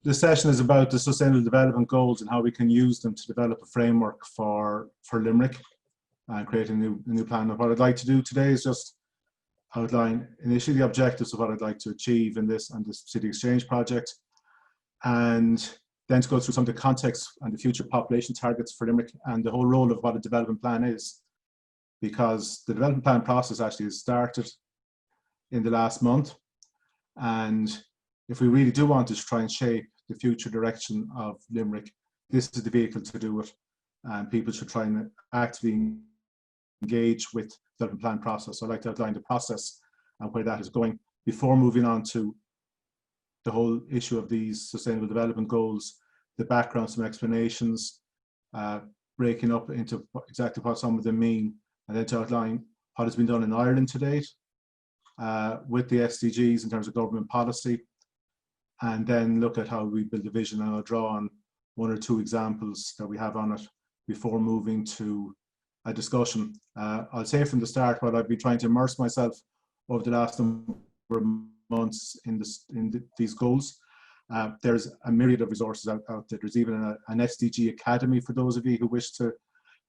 this session is about the Sustainable Development Goals and how we can use them to develop a framework for Limerick and create a new plan. And what I'd like to do today is just outline initially the objectives of what I'd like to achieve in this and this CityxChange project, and then to go through some of the context and the future population targets for Limerick and the whole role of what a development plan is, because the development plan process actually has started in the last month, and if we really do want to try and shape the future direction of Limerick, this is the vehicle to do it, and people should try and actively engage with the development plan process. So I'd like to outline the process and where that is going before moving on to the whole issue of these Sustainable Development Goals, the background, some explanations, breaking up into exactly what some of them mean, and then to outline what has been done in Ireland to date with the SDGs in terms of government policy, and then look at how we build a vision. And I'll draw on one or two examples that we have on it before moving to a discussion. I'll say from the start, while I've been trying to immerse myself over the last number of months in these goals, there's a myriad of resources out there. There's even an SDG Academy for those of you who wish to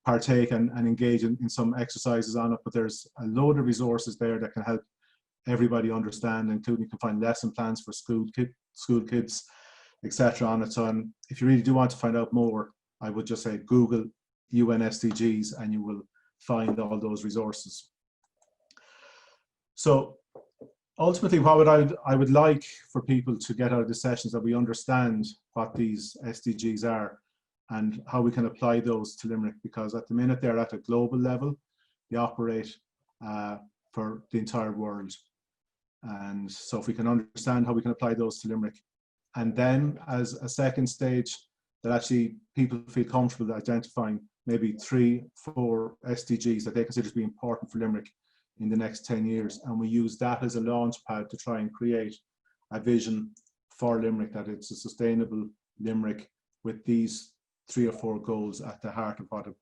partake and engage in some exercises on it, but there's a load of resources there that can help everybody understand, including you can find lesson plans for school kids, etc. on it. So if you really do want to find out more, I would just say Google UN SDGs and you will find all those resources. So ultimately, what I would like for people to get out of the sessions that we understand what these SDGs are and how we can apply those to Limerick, because at the minute they're at a global level, they operate for the entire world. And so if we can understand how we can apply those to Limerick, and then as a second stage, that actually people feel comfortable identifying maybe 3-4 SDGs that they consider to be important for Limerick in the next 10 years. And we use that as a launch pad to try and create a vision for Limerick, that it's a sustainable Limerick with these 3 or 4 goals at the heart of what it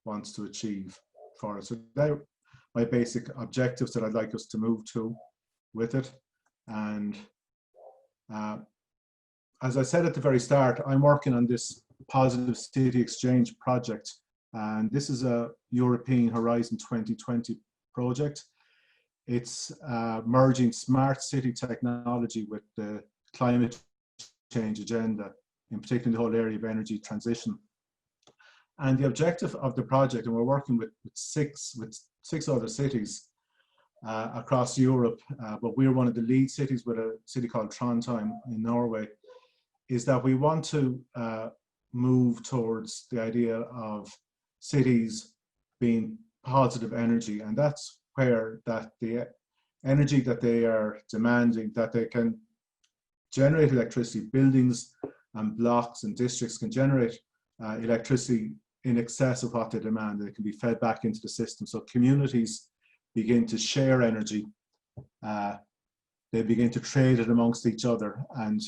wants to achieve for us. So they're my basic objectives that I'd like us to move to with it. And as I said at the very start, I'm working on this Positive CityxChange project, and this is a European Horizon 2020 project. It's merging smart city technology with the climate change agenda, in particular the whole area of energy transition. And the objective of the project, and we're working with six other cities across Europe, but we're one of the lead cities with a city called Trondheim in Norway, is that we want to move towards the idea of cities being positive energy, and that's where that the energy that they are demanding, that they can generate electricity, buildings and blocks and districts can generate electricity in excess of what they demand. They can be fed back into the system. So communities begin to share energy, they begin to trade it amongst each other, and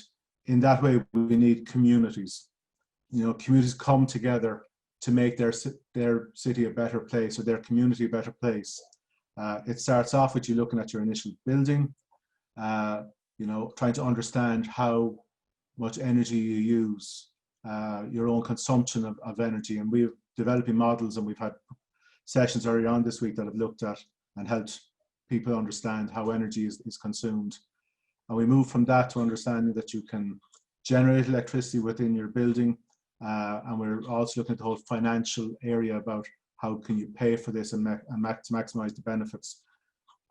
in that way we need communities. You know, communities come together to make their city a better place, or their community a better place. It starts off with you looking at your initial building, you know, trying to understand how much energy you use, your own consumption of energy. And we're developing models, and we've had sessions earlier on this week that have looked at and helped people understand how energy is consumed. And we move from that to understanding that you can generate electricity within your building, and we're also looking at the whole financial area about how can you pay for this and to maximize the benefits.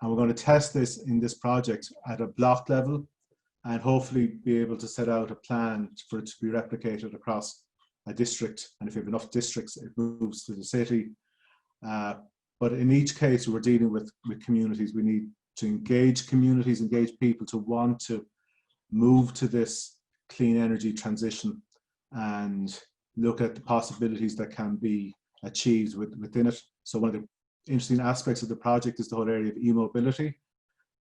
And we're going to test this in this project at a block level, and hopefully be able to set out a plan for it to be replicated across a district. And if you have enough districts, it moves to the city. But in each case, we're dealing with communities. We need to engage communities, engage people to want to move to this clean energy transition and look at the possibilities that can be achieved within it. So one of the interesting aspects of the project is the whole area of e-mobility,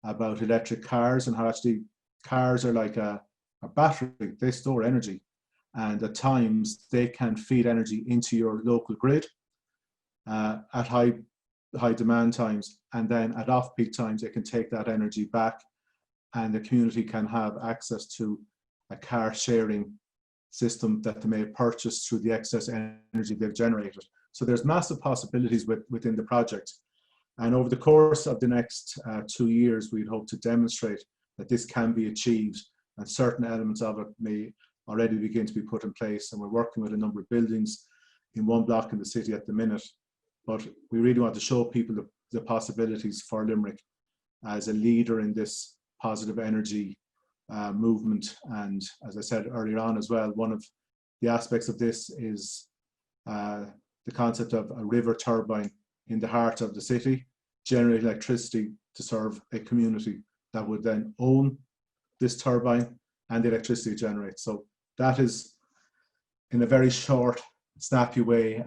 about electric cars, and how actually cars are like a battery. They store energy, and at times they can feed energy into your local grid at high demand times, and then at off-peak times they can take that energy back, and the community can have access to a car sharing system that they may have purchased through the excess energy they've generated. So there's massive possibilities within the project. And over the course of the next 2 years, we'd hope to demonstrate that this can be achieved, and certain elements of it may already begin to be put in place. And we're working with a number of buildings in one block in the city at the minute. But we really want to show people the possibilities for Limerick as a leader in this positive energy movement. And as I said earlier on as well, one of the aspects of this is the concept of a river turbine in the heart of the city, generate electricity to serve a community that would then own this turbine and the electricity it generates. So that is, in a very short, snappy way,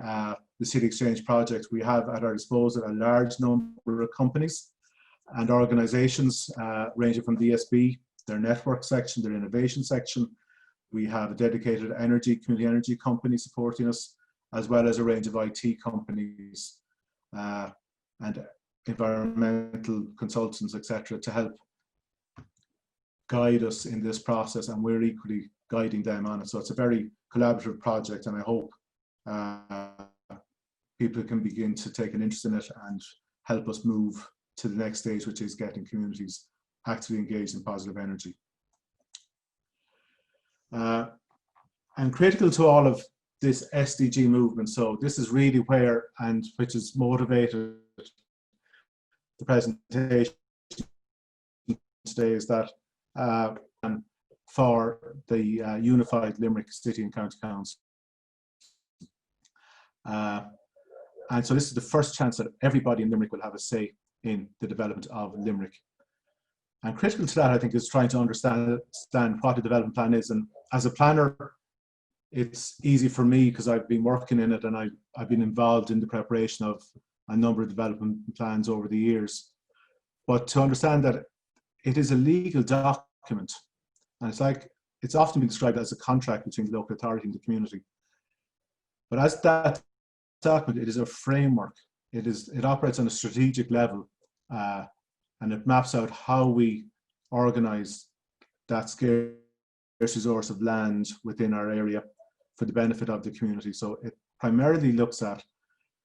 the CityxChange project. We have at our disposal a large number of companies and organizations ranging from the ESB, their network section, their innovation section. We have a dedicated community energy company supporting us, as well as a range of IT companies and environmental consultants, etc., to help guide us in this process, and we're equally guiding them on it. So it's a very collaborative project, and I hope people can begin to take an interest in it and help us move to the next stage, which is getting communities actively engaged in positive energy. And critical to all of this SDG movement, so this is really where, and which has motivated the presentation today, is that for the unified Limerick City and County Council. And so this is the first chance that everybody in Limerick will have a say in the development of Limerick. And critical to that, I think, is trying to understand what a development plan is. And as a planner, it's easy for me because I've been working in it, and I've been involved in the preparation of a number of development plans over the years. But to understand that it is a legal document, and it's often been described as a contract between the local authority and the community. But as that document, it is a framework. It operates on a strategic level, and it maps out how we organise that scarce resource of land within our area for the benefit of the community. So it primarily looks at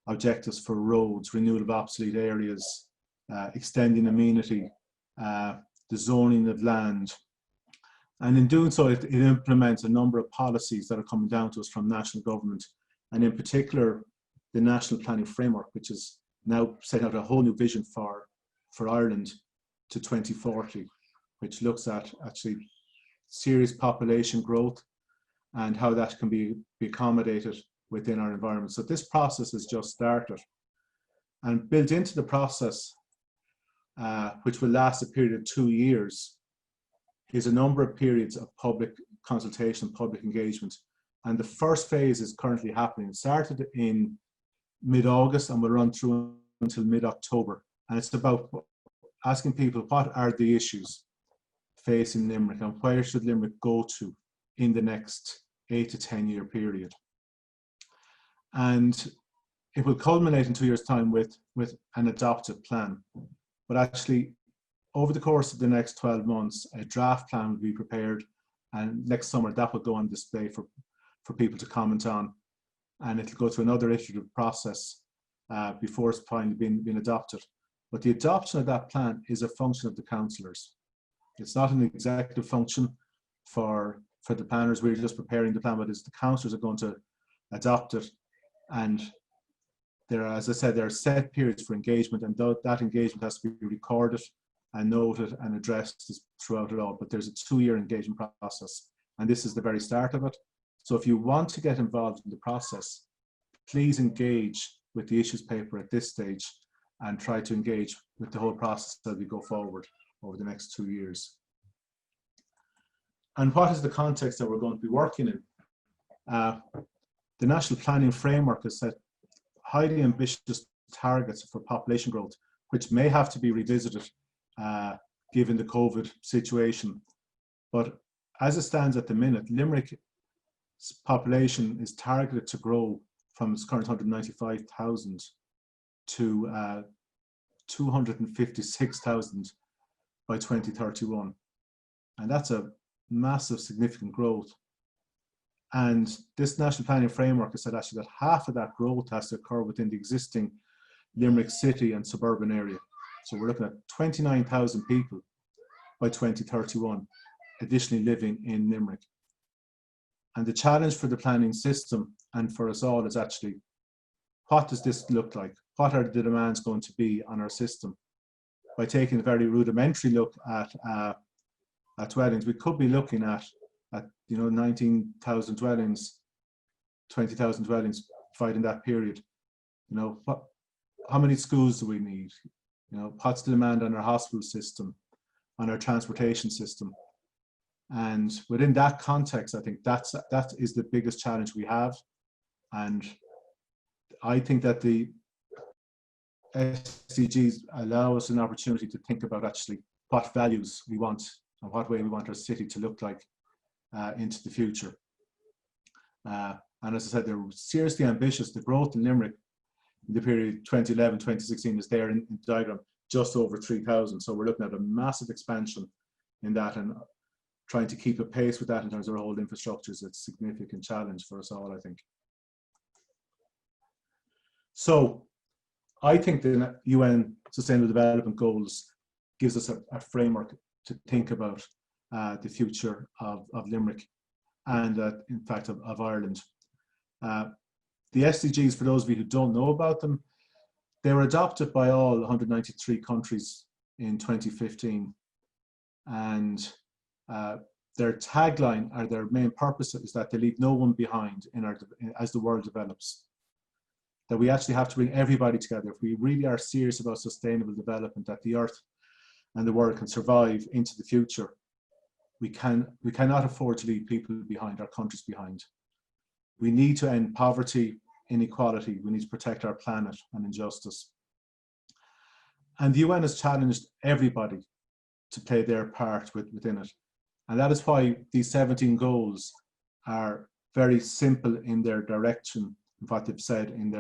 objectives for roads, renewal of obsolete areas, extending amenity, the zoning of land. And in doing so, it implements a number of policies that are coming down to us from national government, and in particular, the National Planning Framework, which is now set out a whole new vision for Ireland to 2040, which looks at actually serious population growth and how that can be accommodated within our environment. So this process has just started, and built into the process, which will last a period of 2 years, is a number of periods of public consultation, public engagement. And the first phase is currently happening. It started in mid-August and will run through until mid-October. And it's about asking people, what are the issues facing Limerick, and where should Limerick go to in the next 8 to 10 year period? And it will culminate in 2 years' time with an adopted plan. But actually, over the course of the next 12 months, a draft plan will be prepared, and next summer that will go on display for people to comment on, and it'll go through another iterative process before it's finally been adopted. But the adoption of that plan is a function of the councillors. It's not an executive function for the planners. We're just preparing the plan, but it's the councillors are going to adopt it. And there are, as I said, there are set periods for engagement, and that engagement has to be recorded and noted and addressed throughout it all. But there's a 2-year engagement process, and this is the very start of it. So if you want to get involved in the process, please engage with the issues paper at this stage and try to engage with the whole process as we go forward over the next 2 years. And what is the context that we're going to be working in? The National Planning Framework has set highly ambitious targets for population growth, which may have to be revisited given the COVID situation. But as it stands at the minute, Limerick's population is targeted to grow from its current 195,000 to 256,000 by 2031. And that's a massive, significant growth. And this national planning framework has said actually that half of that growth has to occur within the existing Limerick City and suburban area. So we're looking at 29,000 people by 2031, additionally living in Limerick. And the challenge for the planning system and for us all is actually, what does this look like? What are the demands going to be on our system? By taking a very rudimentary look at dwellings, we could be looking at 19,000 dwellings, 20,000 dwellings providing that period. How many schools do we need? What's the demand on our hospital system, on our transportation system? And within that context, I think that is the biggest challenge we have. And I think that the SDGs allow us an opportunity to think about actually what values we want and what way we want our city to look like into the future. And as I said, they're seriously ambitious. The growth in Limerick in the period 2011-2016 is there in the diagram, just over 3,000. So we're looking at a massive expansion in that, and trying to keep a pace with that in terms of our whole infrastructure is a significant challenge for us all, I think. So I think the UN Sustainable Development Goals gives us a framework to think about the future of Limerick and in fact of Ireland. The SDGs, for those of you who don't know about them, they were adopted by all 193 countries in 2015, and their tagline, or their main purpose, is that they leave no one behind as the world develops. That we actually have to bring everybody together. If we really are serious about sustainable development, that the earth and the world can survive into the future, we cannot afford to leave people behind, our countries behind. We need to end poverty, inequality. We need to protect our planet and injustice. And the UN has challenged everybody to play their part within it. And that is why these 17 goals are very simple in their direction, what they've said in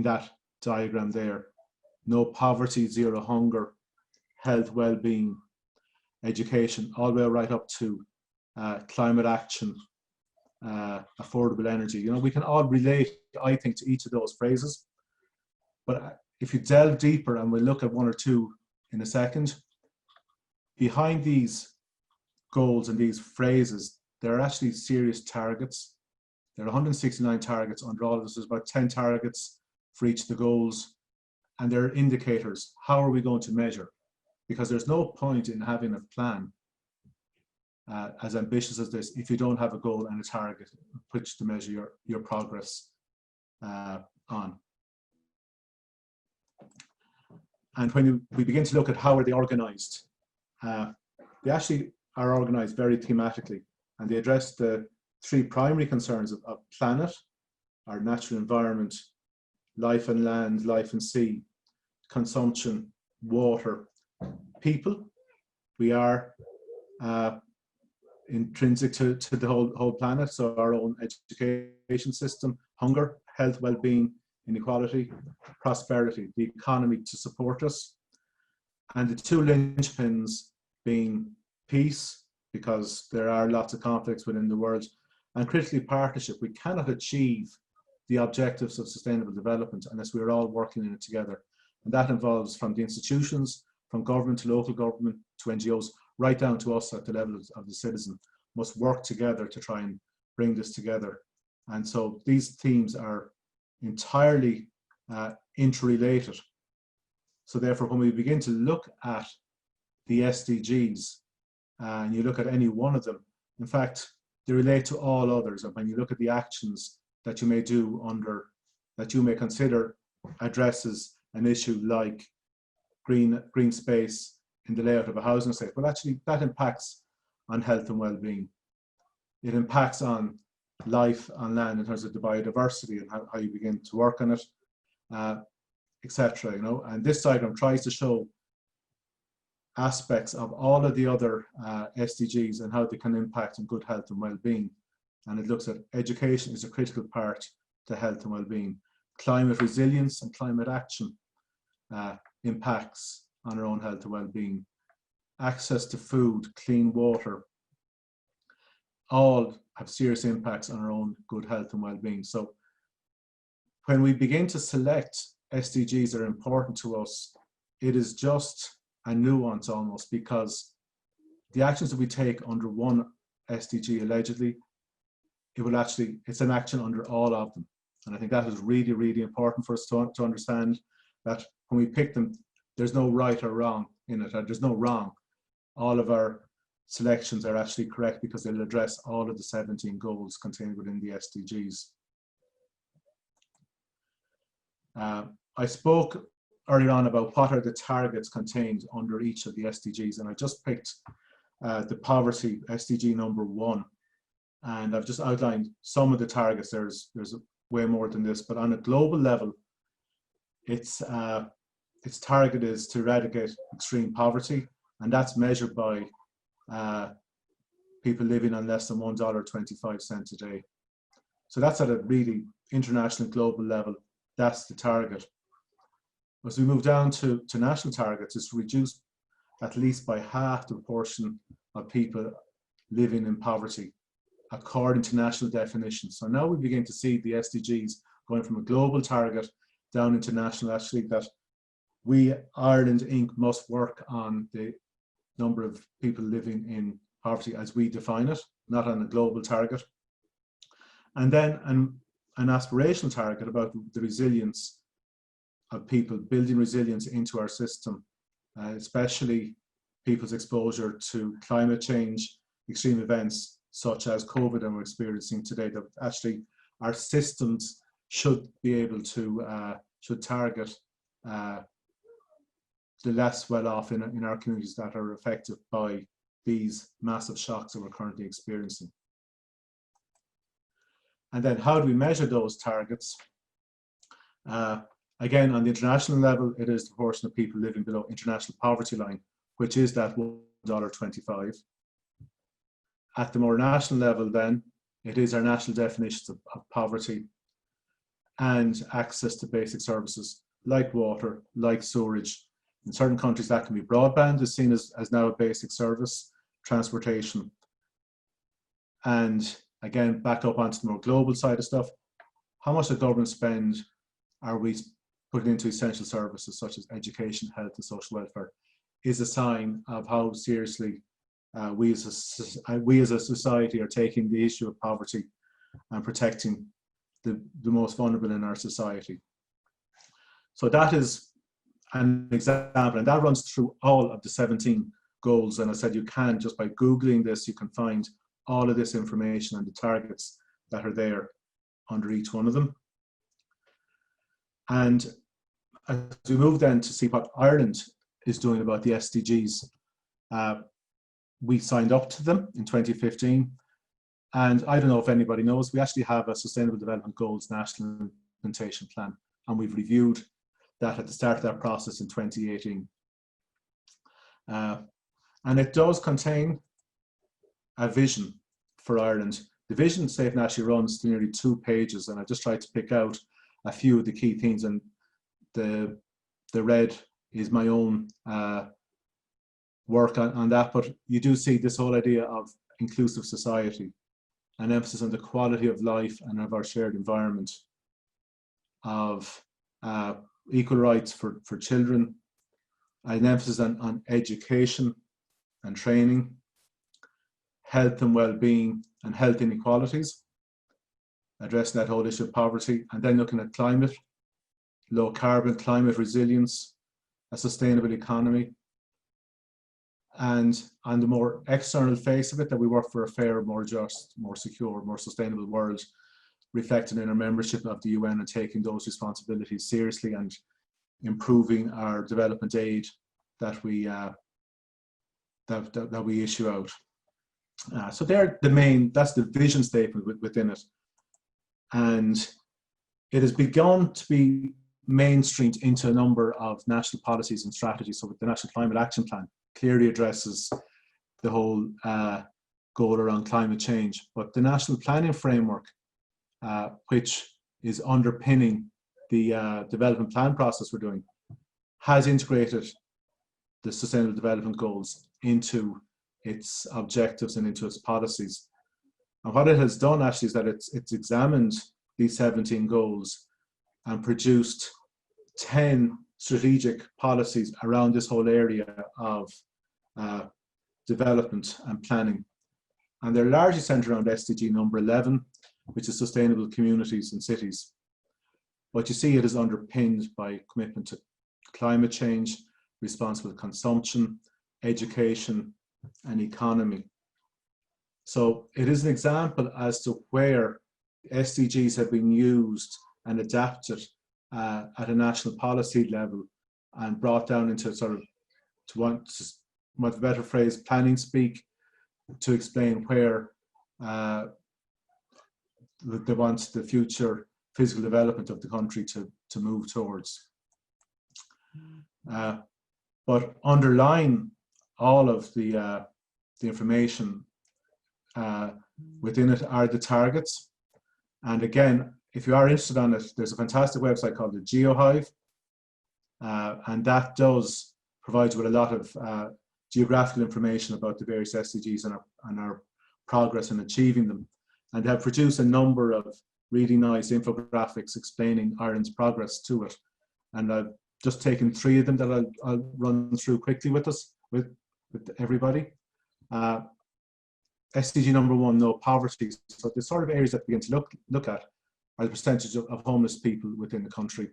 that diagram there. No poverty, zero hunger, health, well-being, education, all the way right up to climate action, affordable energy. We can all relate, I think, to each of those phrases. But if you delve deeper, and we'll look at one or two in a second, behind these goals and these phrases, there are actually serious targets. There are 169 targets under all of this. There's about 10 targets for each of the goals. And there are indicators. How are we going to measure? Because there's no point in having a plan as ambitious as this if you don't have a goal and a target which to measure your progress on. And when we begin to look at how are they organized, they actually are organized very thematically, and they address the three primary concerns of planet, our natural environment, life and land, life and sea, consumption, water, people. We are intrinsic to the whole planet, so our own education system, hunger, health, well-being, inequality, prosperity, the economy to support us, and the two linchpins being peace, because there are lots of conflicts within the world, and critically partnership. We cannot achieve the objectives of sustainable development unless we're all working in it together. And that involves from the institutions, from government to local government to NGOs, right down to us at the level of the citizen, must work together to try and bring this together. And so these themes are entirely interrelated. So therefore, when we begin to look at the SDGs, and you look at any one of them, in fact, they relate to all others. And when you look at the actions that you may do that you may consider addresses an issue like green space in the layout of a housing estate, well, actually that impacts on health and well-being. It impacts on life on land in terms of the biodiversity and how you begin to work on it, etc. And this diagram tries to show aspects of all of the other SDGs and how they can impact on good health and well-being. And it looks at education is a critical part to health and well-being. Climate resilience and climate action impacts on our own health and well-being. Access to food, clean water, all have serious impacts on our own good health and well-being. So when we begin to select SDGs that are important to us, it is just a nuance almost, because the actions that we take under one SDG allegedly, it's an action under all of them. And I think that is really, really important for us to understand, that when we pick them, there's no right or wrong in it. There's no wrong. All of our selections are actually correct because they'll address all of the 17 goals contained within the SDGs. I spoke earlier on about what are the targets contained under each of the SDGs, and I just picked the poverty SDG number 1, and I've just outlined some of the targets. There's way more than this, but on a global level, its target is to eradicate extreme poverty, and that's measured by people living on less than $1.25 a day. So that's at a really international global level. That's the target. As we move down to national targets, it's to reduce at least by half the proportion of people living in poverty according to national definitions. So now we begin to see the SDGs going from a global target down into national, actually, that we, Ireland Inc., must work on the number of people living in poverty as we define it, not on a global target. And then an aspirational target about the resilience of people, building resilience into our system, especially people's exposure to climate change, extreme events such as COVID and we're experiencing today, that actually our systems should be able to, should target the less well-off in our communities that are affected by these massive shocks that we're currently experiencing. And then how do we measure those targets? Again, on the international level, it is the proportion of people living below international poverty line, which is that $1.25. At the more national level then, it is our national definitions of poverty and access to basic services like water, like sewerage. In certain countries that can be broadband, is seen as now a basic service, transportation. And again, back up onto the more global side of stuff, how much of government spend are we putting into essential services such as education, health and social welfare, is a sign of how seriously we as a society are taking the issue of poverty and protecting the most vulnerable in our society. So that is an example, and that runs through all of the 17 goals. And I said you can, just by Googling this, you can find all of this information and the targets that are there under each one of them. And as we move then to see what Ireland is doing about the SDGs, we signed up to them in 2015. And I don't know if anybody knows, we actually have a Sustainable Development Goals National Implementation Plan, and we've reviewed that at the start of that process in 2018. And it does contain a vision for Ireland. The vision statement actually runs to nearly 2 pages, and I just tried to pick out a few of the key themes, and the red is my own work on that, but you do see this whole idea of inclusive society, an emphasis on the quality of life and of our shared environment, of equal rights for children, an emphasis on education and training, health and well-being and health inequalities, addressing that whole issue of poverty, and then looking at climate, low carbon, climate resilience, a sustainable economy, and on the more external face of it, that we work for a fairer, more just, more secure, more sustainable world, reflecting in our membership of the UN and taking those responsibilities seriously and improving our development aid that we that we issue out. So they're the main, that's the vision statement within it. And it has begun to be mainstreamed into a number of national policies and strategies. So with the National Climate Action Plan, clearly addresses the whole goal around climate change. But the National Planning Framework, which is underpinning the development plan process we're doing, has integrated the Sustainable Development Goals into its objectives and into its policies. And what it has done actually is that it's examined these 17 goals and produced 10 strategic policies around this whole area of development and planning. And they're largely centered around SDG number 11, which is sustainable communities and cities. But you see it is underpinned by commitment to climate change, responsible consumption, education, and economy. So it is an example as to where SDGs have been used and adapted at a national policy level and brought down into sort of, to want to, much better phrase, planning speak, to explain where they want the future physical development of the country to move towards. But underlying all of the information within it are the targets. And again, if you are interested on it, there's a fantastic website called the GeoHive, and that does provide you with a lot of geographical information about the various SDGs and our progress in achieving them. And they have produced a number of really nice infographics explaining Ireland's progress to it. And I've just taken 3 of them that I'll run through quickly with us, with everybody. SDG number 1, no poverty. So the sort of areas that we begin to look at are the percentage of homeless people within the country.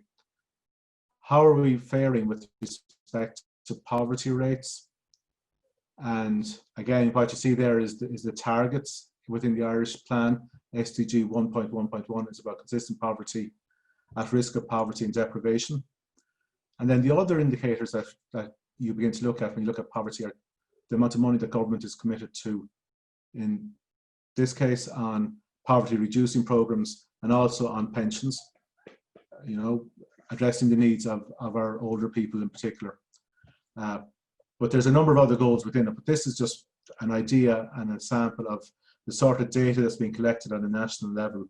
How are we faring with respect to poverty rates? And again, what you see there is the targets within the Irish plan. SDG 1.1.1 is about consistent poverty, at risk of poverty and deprivation. And then the other indicators that you begin to look at when you look at poverty are the amount of money that government is committed to, in this case, on poverty reducing programs and also on pensions, you know, addressing the needs of our older people in particular. But there's a number of other goals within it, but this is just an idea and a sample of the sort of data that's being collected on a national level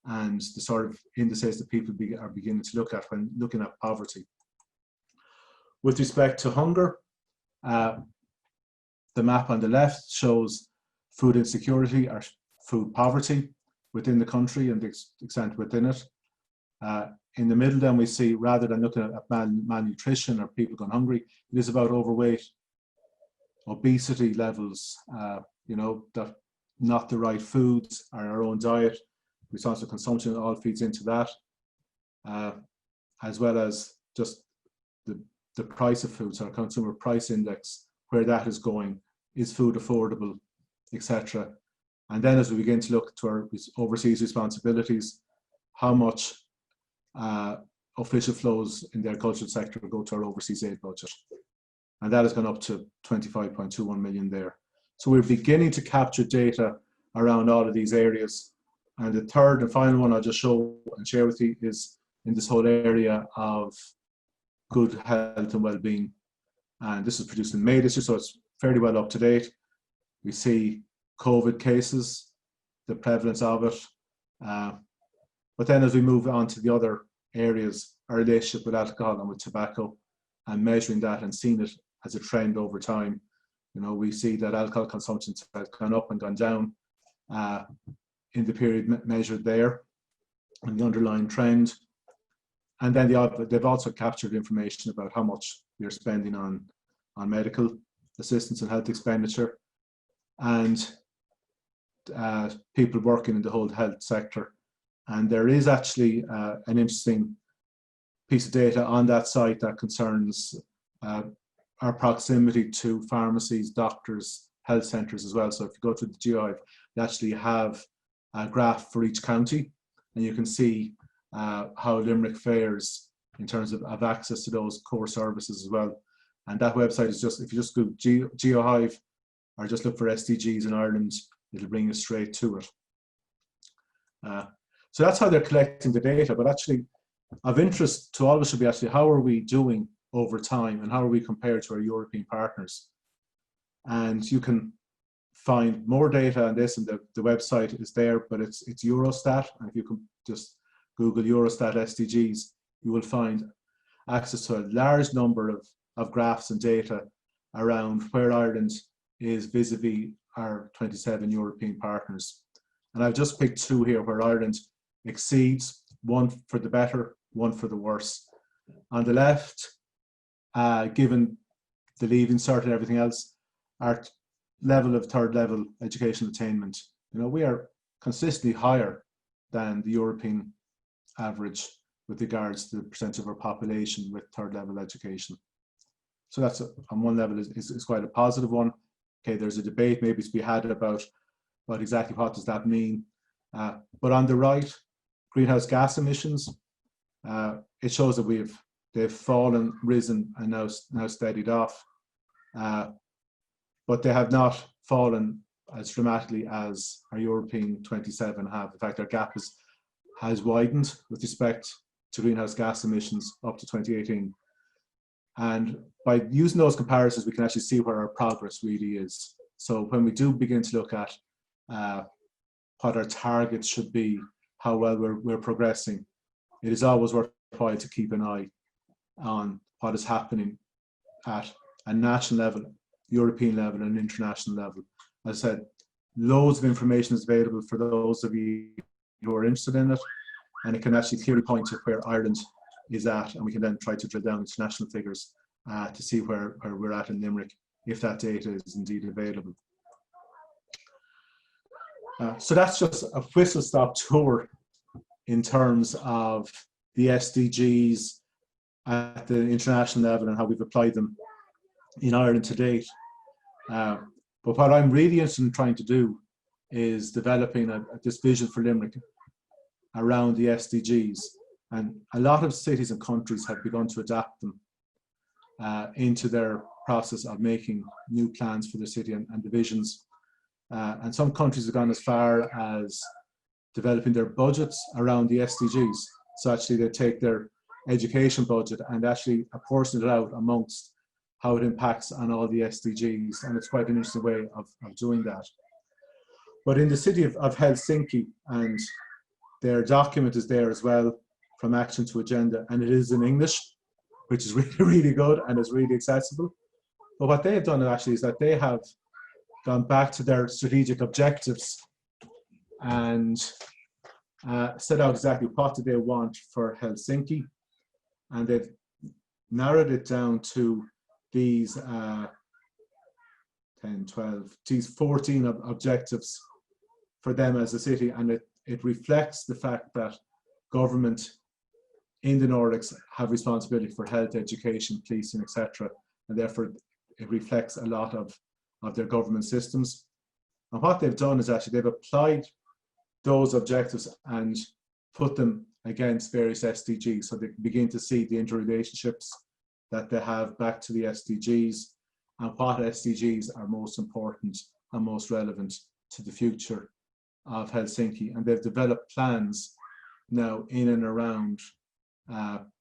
and the sort of indices that people are beginning to look at when looking at poverty. With respect to hunger, the map on the left shows food insecurity or food poverty within the country and the extent within it. In the middle then we see, rather than looking at malnutrition or people going hungry, it is about overweight, obesity levels, you know, that not the right foods, our own diet, responsible consumption, all feeds into that, as well as just the price of food, so our consumer price index, where that is going, is food affordable, etc. And then as we begin to look to our overseas responsibilities, how much official flows in the agricultural sector go to our overseas aid budget. And that has gone up to 25.21 million there. So we're beginning to capture data around all of these areas. And the third and final one I'll just show and share with you is in this whole area of good health and well-being. And this was produced in May this year, so it's fairly well up to date. We see COVID cases, the prevalence of it. But then as we move on to the other areas, our relationship with alcohol and with tobacco, and measuring that and seeing it as a trend over time, you know, we see that alcohol consumption has gone up and gone down in the period measured there, and the underlying trend. And then they've also captured information about how much we are spending on medical assistance and health expenditure, and people working in the whole health sector. And there is actually an interesting piece of data on that site that concerns our proximity to pharmacies, doctors, health centres as well. So if you go to the GeoHive, they actually have a graph for each county, and you can see how Limerick fares in terms of access to those core services as well. And that website is just, if you just Google GeoHive or just look for SDGs in Ireland, it'll bring you straight to it. So that's how they're collecting the data, but actually of interest to all of us should be actually, how are we doing over time and how are we compared to our European partners? And you can find more data on this, and the website is there, but it's Eurostat, and if you can just Google Eurostat SDGs, you will find access to a large number of graphs and data around where Ireland is vis-a-vis our 27 European partners. And I've just picked two here where Ireland exceeds, one for the better, one for the worse. On the left, given the Leaving Cert and everything else, our level of third level education attainment, we are consistently higher than the European average with regards to the percentage of our population with third level education. So that's on one level is quite a positive one. Okay, there's a debate maybe to be had about what does that mean. But on the right, greenhouse gas emissions, it shows that they've fallen, risen, and now steadied off. But they have not fallen as dramatically as our European 27 have. In fact, our gap has widened with respect to greenhouse gas emissions up to 2018. And by using those comparisons, we can actually see where our progress really is. So when we do begin to look at what our targets should be, how well we're progressing, it is always worthwhile to keep an eye on what is happening at a national level, European level, and international level. As I said, loads of information is available for those of you who are interested in it, and it can actually clearly point to where Ireland is at, and we can then try to drill down into national figures to see where we're at in Limerick, if that data is indeed available. So that's just a whistle-stop tour in terms of the SDGs at the international level and how we've applied them in Ireland to date. But what I'm really interested in trying to do is developing this vision for Limerick around the SDGs. And a lot of cities and countries have begun to adapt them into their process of making new plans for the city and divisions. And some countries have gone as far as developing their budgets around the SDGs. So actually they take their education budget and actually apportion it out amongst how it impacts on all the SDGs. And it's quite an interesting way of doing that. But in the city of Helsinki, and their document is there as well, From Action to Agenda, and it is in English, which is really, really good and is really accessible. But what they have done actually is that they have gone back to their strategic objectives and set out exactly what do they want for Helsinki. And they've narrowed it down to these 10, 12, these 14 objectives for them as a city. And it reflects the fact that government in the Nordics have responsibility for health, education, policing, etc. And therefore it reflects a lot of their government systems. And what they've done is actually they've applied those objectives and put them against various SDGs, so they can begin to see the interrelationships that they have back to the SDGs and what SDGs are most important and most relevant to the future of Helsinki. And they've developed plans now in and around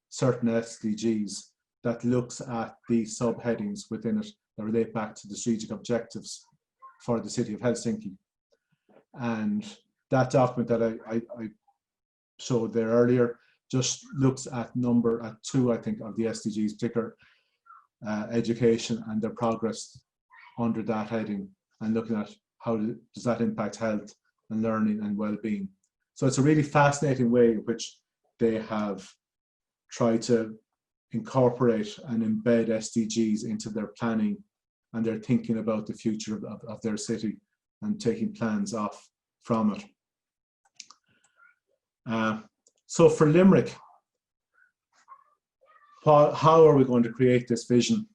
certain SDGs that looks at the subheadings within it that relate back to the strategic objectives for the city of Helsinki. And that document that I showed there earlier just looks at two, I think, of the SDGs, particular education and their progress under that heading, and looking at how does that impact health and learning and well-being. So it's a really fascinating way in which they have tried to incorporate and embed SDGs into their planning and their thinking about the future of their city and taking plans off from it. So for Limerick, how are we going to create this vision?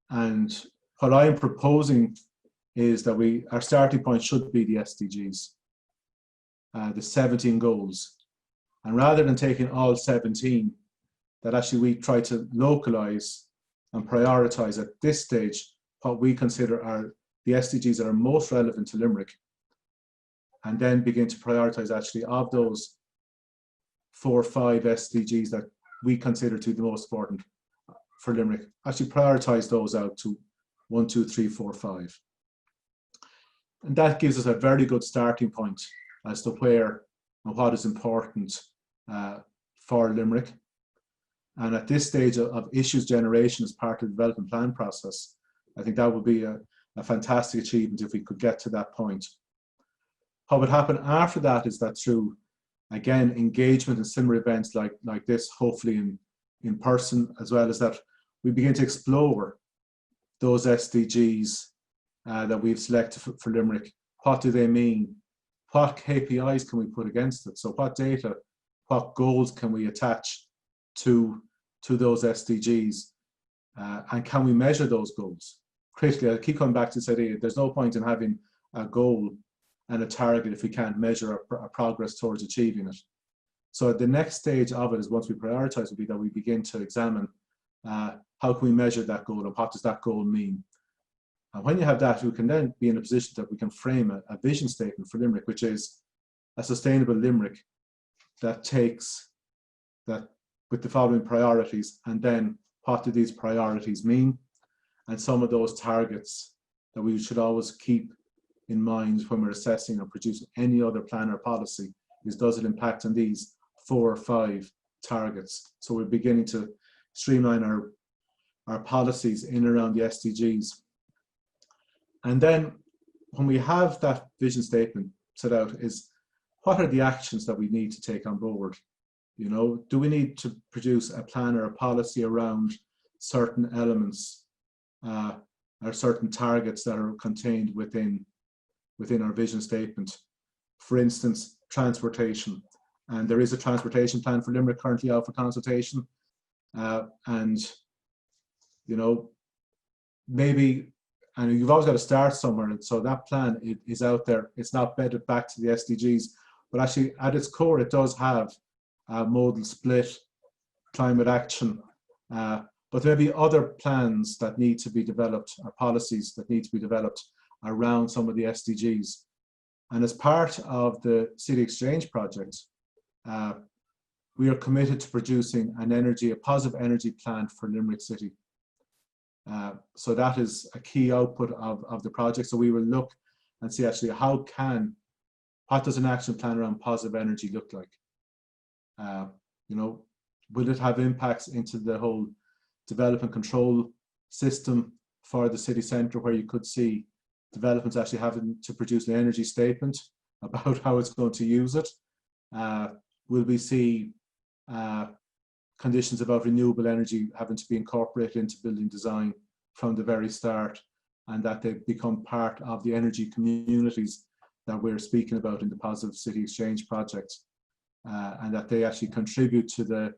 And what I'm proposing is that our starting point should be the SDGs, the 17 goals. And rather than taking all 17, that actually we try to localize and prioritize at this stage what we consider are the SDGs that are most relevant to Limerick, and then begin to prioritize actually of those 4 or 5 SDGs that we consider to be the most important for Limerick, actually prioritize those out to 1, 2, 3, 4, 5. And that gives us a very good starting point as to where and what is important for Limerick. And at this stage of issues generation as part of the development plan process, I think that would be a fantastic achievement if we could get to that point. What would happen after that is that through, again, engagement in similar events like this, hopefully in person, as well as that, we begin to explore those SDGs that we've selected for Limerick. What do they mean? What KPIs can we put against it? So what data, what goals can we attach to those SDGs? And can we measure those goals? Critically, I keep coming back to this idea, there's no point in having a goal and a target if we can't measure our progress towards achieving it. So the next stage of it is, once we prioritize, will be that we begin to examine how can we measure that goal and what does that goal mean? And when you have that, we can then be in a position that we can frame a vision statement for Limerick, which is a sustainable Limerick that takes that with the following priorities, and then what do these priorities mean? And some of those targets that we should always keep in mind when we're assessing or producing any other plan or policy is, does it impact on these 4 or 5 targets? So we're beginning to streamline our policies in and around the SDGs. And then when we have that vision statement set out, is what are the actions that we need to take on board? You know, do we need to produce a plan or a policy around certain elements or certain targets that are contained within our vision statement? For instance, transportation. And there is a transportation plan for Limerick currently out for consultation. And, you know, maybe, and you've always got to start somewhere. And so that plan is out there. It's not bedded back to the SDGs, but actually at its core, it does have a modal split, climate action, but there may be other plans that need to be developed, or policies that need to be developed around some of the SDGs. And as part of the CityxChange project, we are committed to producing a positive energy plan for Limerick City. So that is a key output of the project. So we will look and see actually what does an action plan around positive energy look like? You know, will it have impacts into the whole development control system for the city centre, where you could see developments actually having to produce an energy statement about how it's going to use it? Will we see conditions about renewable energy having to be incorporated into building design from the very start, and that they become part of the energy communities that we're speaking about in the Positive CityxChange project, and that they actually contribute to the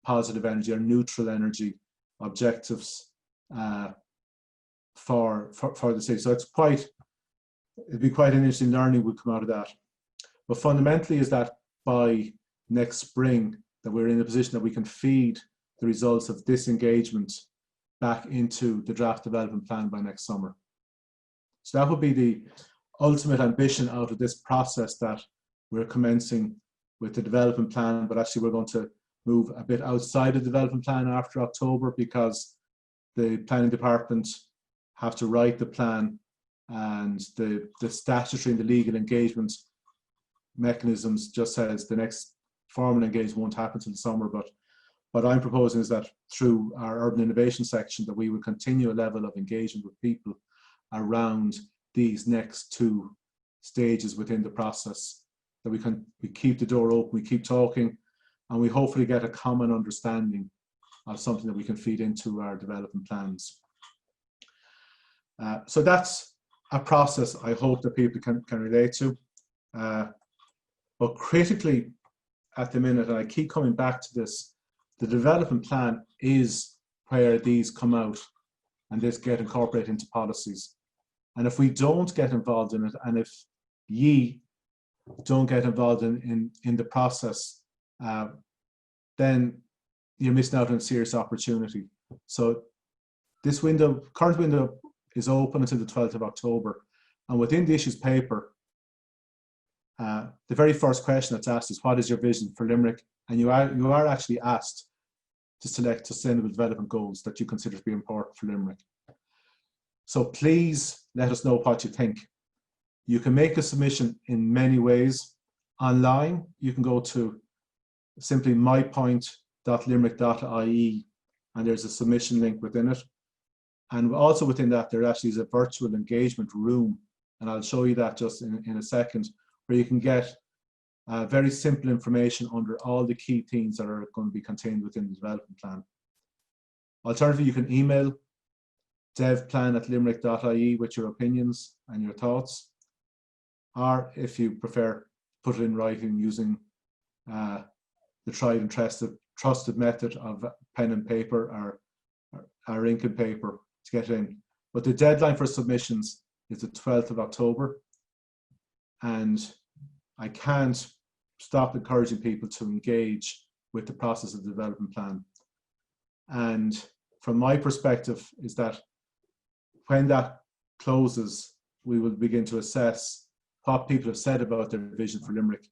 positive energy or neutral energy objectives for the city. So it'd be quite an interesting learning would come out of that. But fundamentally is that by next spring, that we're in a position that we can feed the results of this engagement back into the draft development plan by next summer. So that would be the ultimate ambition out of this process, that we're commencing with the development plan, but actually we're going to move a bit outside the development plan after October, because the planning department have to write the plan, and the statutory and the legal engagement mechanisms just says the next formal engagement won't happen till the summer. But what I'm proposing is that through our urban innovation section, that we will continue a level of engagement with people around these next 2 stages within the process, that we keep the door open, we keep talking, and we hopefully get a common understanding of something that we can feed into our development plans. So that's a process I hope that people can relate to. But critically at the minute, and I keep coming back to this, the development plan is where these come out and this get incorporated into policies. And if we don't get involved in it, and if ye don't get involved in the process, then you're missing out on a serious opportunity. So this current window is open until the 12th of October. And within the issues paper, the very first question that's asked is, what is your vision for Limerick? And you are actually asked to select sustainable development goals that you consider to be important for Limerick. So please let us know what you think. You can make a submission in many ways. Online, you can go to simply mypoint.limerick.ie, and there's a submission link within it. And also within that, there actually is a virtual engagement room, and I'll show you that just in a second, where you can get very simple information under all the key themes that are going to be contained within the development plan. Alternatively, you can email devplan@limerick.ie with your opinions and your thoughts, or if you prefer, put it in writing using the tried and trusted method of pen and paper or ink and paper to get in. But the deadline for submissions is the 12th of October, and I can't stop encouraging people to engage with the process of the development plan. And from my perspective is that when that closes, we will begin to assess what people have said about their vision for Limerick.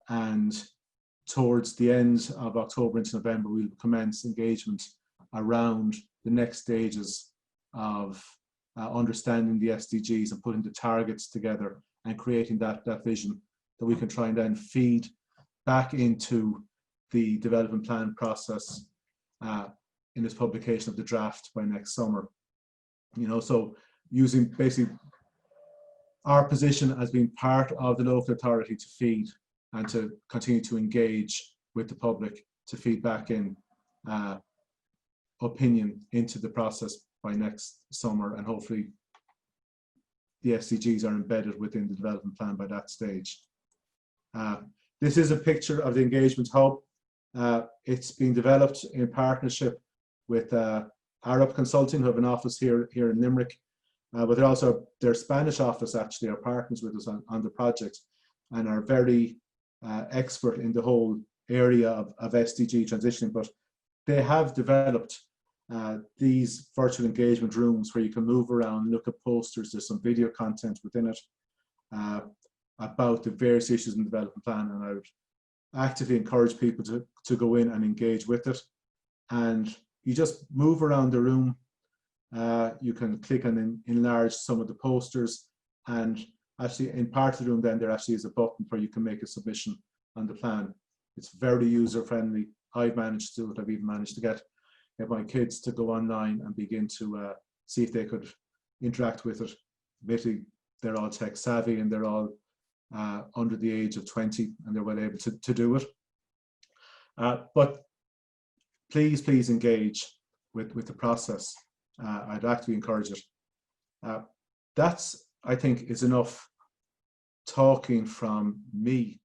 And towards the end of October into November, we will commence engagement around the next stages of understanding the SDGs and putting the targets together and creating that vision that we can try and then feed back into the development plan process in its publication of the draft by next summer. You know, so using basically our position as being part of the local authority to feed and to continue to engage with the public to feed back in opinion into the process by next summer, and hopefully the SDGs are embedded within the development plan by that stage. This is a picture of the engagement hub. It's being developed in partnership with Arup Consulting, who have an office here in Limerick, but they're also, their Spanish office actually are partners with us on the project and are very expert in the whole area of SDG transitioning. But they have developed these virtual engagement rooms where you can move around, look at posters, there's some video content within it about the various issues in the development plan, and I would actively encourage people to go in and engage with it. And you just move around the room, you can click and enlarge some of the posters, and actually in part of the room then there actually is a button where you can make a submission on the plan. It's very user friendly. I've managed to do it. I've even managed to get my kids to go online and begin to see if they could interact with it. Basically, they're all tech savvy and they're all under the age of 20 and they're well able to do it. But please engage with the process. I'd actively encourage it. That's, I think, is enough talking from me